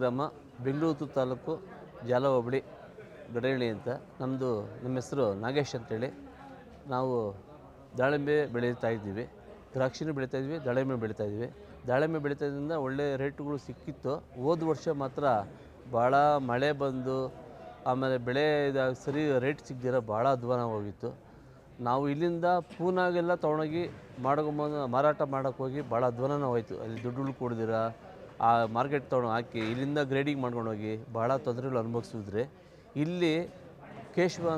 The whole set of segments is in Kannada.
ಗ್ರಾಮ, ಬೆಂಗಳೂರು ತಾಲೂಕು, ಜಾಲ ಹೋಬಳಿ, ಗಡಹಳ್ಳಿ ಅಂತ. ನಮ್ಮ ಹೆಸರು ನಾಗೇಶ್ ಅಂತೇಳಿ. ನಾವು ದಾಳಿಂಬೆ ಬೆಳೀತಾ ಇದ್ದೀವಿ, ದ್ರಾಕ್ಷಿನೂ ಬೆಳೀತಾ ಇದ್ವಿ, ದಾಳಿಂಬೆ ಬೆಳೀತಾ ಇದ್ವಿ. ದಾಳಿಂಬೆ ಬೆಳೀತಾದ್ರಿಂದ ಒಳ್ಳೆ ರೇಟ್ಗಳು ಸಿಕ್ಕಿತ್ತು. ಹೋದ ವರ್ಷ ಮಾತ್ರ ಭಾಳ ಮಳೆ ಬಂದು ಆಮೇಲೆ ಬೆಳೆ ಸರಿ ರೇಟ್ ಸಿಗದಿರೋ ಭಾಳ ಅಧ್ವಾನ ಹೋಗಿತ್ತು. ನಾವು ಇಲ್ಲಿಂದ ಪೂನಾಗೆಲ್ಲ ತೊಗೊಂಡೋಗಿ ಮಾರಾಟ ಮಾಡೋಕ್ಕೆ ಹೋಗಿ ಭಾಳ ಅಧ್ವಾನ ಹೋಯ್ತು. ಅಲ್ಲಿ ದುಡ್ಡುಗಳು ಕೊಡ್ದಿರ ಆ ಮಾರ್ಕೆಟ್ ತೊಗೊಂಡು ಹಾಕಿ ಇಲ್ಲಿಂದ ಗ್ರೇಡಿಂಗ್ ಮಾಡ್ಕೊಂಡೋಗಿ ಭಾಳ ತೊಂದರೆಗಳು ಅನುಭವಿಸಿದ್ರೆ, ಇಲ್ಲಿ ಕೇಶವಣ್ಣ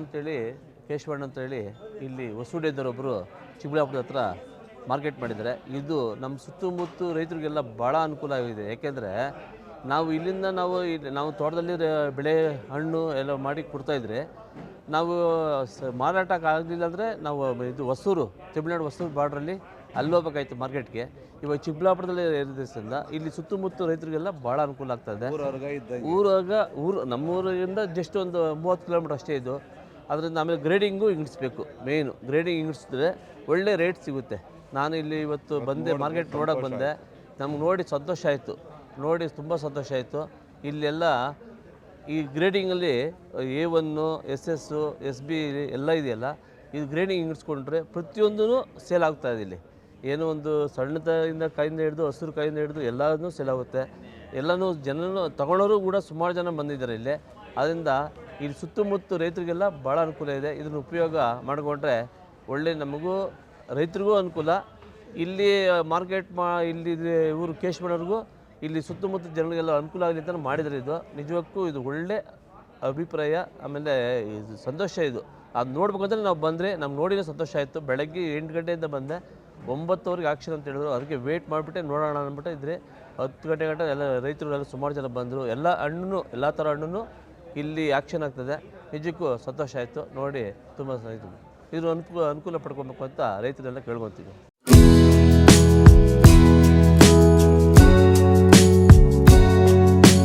ಅಂತೇಳಿ ಇಲ್ಲಿ ಹೊಸೂಡಿದ್ದರೊಬ್ಬರು ಚಿಕ್ಕಬಳ್ಳಾಪುರದ ಹತ್ರ ಮಾರ್ಕೆಟ್ ಮಾಡಿದ್ದಾರೆ. ಇದು ನಮ್ಮ ಸುತ್ತಮುತ್ತ ರೈತರಿಗೆಲ್ಲ ಭಾಳ ಅನುಕೂಲ ಆಗಿದೆ. ಯಾಕೆಂದರೆ ನಾವು ಇಲ್ಲಿಂದ ನಾವು ತೋಟದಲ್ಲಿ ಬೆಳೆ ಹಣ್ಣು ಎಲ್ಲ ಮಾಡಿ ಕೊಡ್ತಾಯಿದ್ರೆ, ನಾವು ಮಾರಾಟಕ್ಕೆ ಆಗಲಿಲ್ಲ ಅಂದರೆ ನಾವು ಇದು ಹೊಸೂರು, ತಮಿಳ್ನಾಡು ಹೊಸೂರು ಬಾರ್ಡ್ರಲ್ಲಿ ಅಲ್ಲಿ ಹೋಗ್ಬೇಕಾಯ್ತು ಮಾರ್ಕೆಟ್ಗೆ. ಇವಾಗ ಚಿಕ್ಕಬಳ್ಳಾಪುರದಲ್ಲಿ ಇರೋದ್ರಿಂದ ಇಲ್ಲಿ ಸುತ್ತಮುತ್ತ ರೈತರಿಗೆಲ್ಲ ಭಾಳ ಅನುಕೂಲ ಆಗ್ತಾಯಿದೆ. ನಮ್ಮೂರಿಂದ ಜಸ್ಟ್ ಒಂದು 30 ಕಿಲೋಮೀಟ್ರ್ ಅಷ್ಟೇ ಇದು. ಅದರಿಂದ ಆಮೇಲೆ ಗ್ರೇಡಿಂಗು ಹಿಂಗಿಸ್ಬೇಕು. ಮೇಯ್ನು ಗ್ರೇಡಿಂಗ್ ಹಿಂಗಿಸಿದ್ರೆ ಒಳ್ಳೆ ರೇಟ್ ಸಿಗುತ್ತೆ. ನಾನು ಇಲ್ಲಿ ಇವತ್ತು ಬಂದೆ, ಮಾರ್ಕೆಟ್ ನೋಡೋಕೆ ಬಂದೆ. ನಮ್ಗೆ ನೋಡಿ ಸಂತೋಷ ಆಯಿತು, ತುಂಬ ಸಂತೋಷ ಆಯಿತು. ಇಲ್ಲೆಲ್ಲ ಈ ಗ್ರೇಡಿಂಗಲ್ಲಿ A1, SS, SB ಎಲ್ಲ ಇದೆಯಲ್ಲ, ಇದು ಗ್ರೇಡಿಂಗ್ ಹಿಂಗಿಸ್ಕೊಂಡ್ರೆ ಪ್ರತಿಯೊಂದೂ ಸೇಲ್ ಆಗ್ತಾಯಿದೆ. ಇಲ್ಲಿ ಏನೋ ಒಂದು ಸಣ್ಣದಿಂದ ಕಾಯಿಂದ ಹಿಡಿದು ಹಸಿರು ಕಾಯಿಂದ ಹಿಡಿದು ಎಲ್ಲನೂ ಸೇಲ್ ಆಗುತ್ತೆ. ಎಲ್ಲನೂ ಜನನು ತಗೊಳ್ಳೋರು ಕೂಡ ಸುಮಾರು ಜನ ಬಂದಿದ್ದಾರೆ ಇಲ್ಲಿ. ಅದರಿಂದ ಇಲ್ಲಿ ಸುತ್ತಮುತ್ತ ರೈತರಿಗೆಲ್ಲ ಭಾಳ ಅನುಕೂಲ ಇದೆ. ಇದನ್ನು ಉಪಯೋಗ ಮಾಡಿಕೊಂಡ್ರೆ ಒಳ್ಳೆ ನಮಗೂ ರೈತರಿಗೂ ಅನುಕೂಲ. ಇಲ್ಲಿ ಮಾರ್ಕೆಟ್ ಇಲ್ಲಿ ಇವರು ಕೇಶವಣ್ಣವ್ರಿಗೂ ಇಲ್ಲಿ ಸುತ್ತಮುತ್ತ ಜನರಿಗೆಲ್ಲ ಅನುಕೂಲ ಆಗಲಿ ಅಂತ ಮಾಡಿದರೆ ಇದು ನಿಜಕ್ಕೂ ಇದು ಒಳ್ಳೆ ಅಭಿಪ್ರಾಯ. ಆಮೇಲೆ ಇದು ಸಂತೋಷ. ಇದು ಅದು ನೋಡ್ಬೇಕಂದ್ರೆ ನಾವು ಬಂದರೆ ನಮ್ಗೆ ನೋಡಿದ್ರೆ ಸಂತೋಷ ಆಯಿತು. ಬೆಳಗ್ಗೆ 8 ಗಂಟೆಯಿಂದ ಬಂದೆ, 9 ಆಕ್ಷನ್ ಅಂತ ಹೇಳಿದ್ರು. ಅದಕ್ಕೆ ವೇಟ್ ಮಾಡಿಬಿಟ್ಟೆ ನೋಡೋಣ ಅಂದ್ಬಿಟ್ಟು ಇದ್ರೆ 10 ಗಂಟೆ ಎಲ್ಲ ರೈತರು ಎಲ್ಲ ಸುಮಾರು ಜನ ಬಂದರು. ಎಲ್ಲ ಥರ ಹಣ್ಣು ಇಲ್ಲಿ ಆಕ್ಷನ್ ಆಗ್ತದೆ. ನಿಜಕ್ಕೂ ಸಂತೋಷ ಆಯಿತು ನೋಡಿ. ತುಂಬ ಇದು ಅನುಕೂಲ ಪಡ್ಕೊಬೇಕು ಅಂತ ರೈತರೆಲ್ಲ ಕೇಳ್ಕೊತೀವಿ.